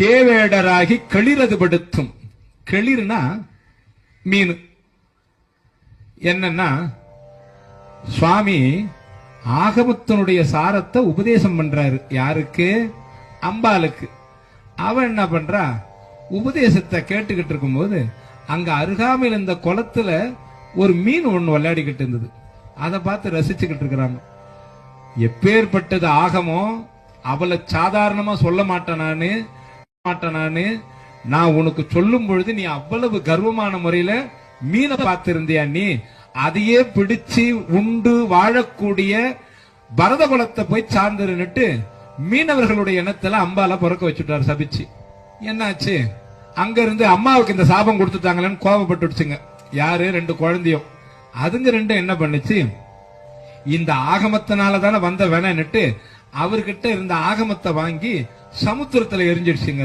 தேவேடராகி களிரது படுத்தும். களிர்னா மீன். என்னன்னா சுவாமி ஆகமத்தினுடைய சாரத்தை உபதேசம் பண்றாரு. யாருக்கு? அம்பாளுக்கு. அவன் என்ன பண்றா, உபதேசத்தை கேட்டுக்கிட்டு இருக்கும்போது அங்க அருகாமையில் இந்த குளத்துல ஒரு மீன் ஒண்ணு விளையாடிக்கிட்டு இருந்தது. அதை பார்த்து ரசிச்சுக்கிட்டு இருக்கிறாங்க. எப்பேற்பட்டது ஆகமம், அவளை சாதாரணமா சொல்ல மாட்டேனானு நான் உனக்கு சொல்லும் பொழுது நீ அவ்வளவு கர்வமான முறையில மீனை பார்த்திருந்தியா? நீ அதையே பிடிச்சு உண்டு வாழக்கூடிய பரத குலத்தை போய் சார்ந்துட்டு மீனவர்களுடைய இனத்துல அம்பால பிறக்க வச்சுட்டாரு சபிச்சு. என்னாச்சு? அங்க இருந்து அம்மாவுக்கு இந்த சாபம் கொடுத்துட்டாங்களேன்னு கோபப்பட்டுடுச்சுங்க. யாரு? 2 குழந்தையும். அதுங்க 2 என்ன பண்ணுச்சு, இந்த ஆகமத்தினாலதானே வந்த வேணான்னுட்டு அவர்கிட்ட இருந்த ஆகமத்தை வாங்கி சமுத்திரத்துல எரிஞ்சிடுச்சுங்க.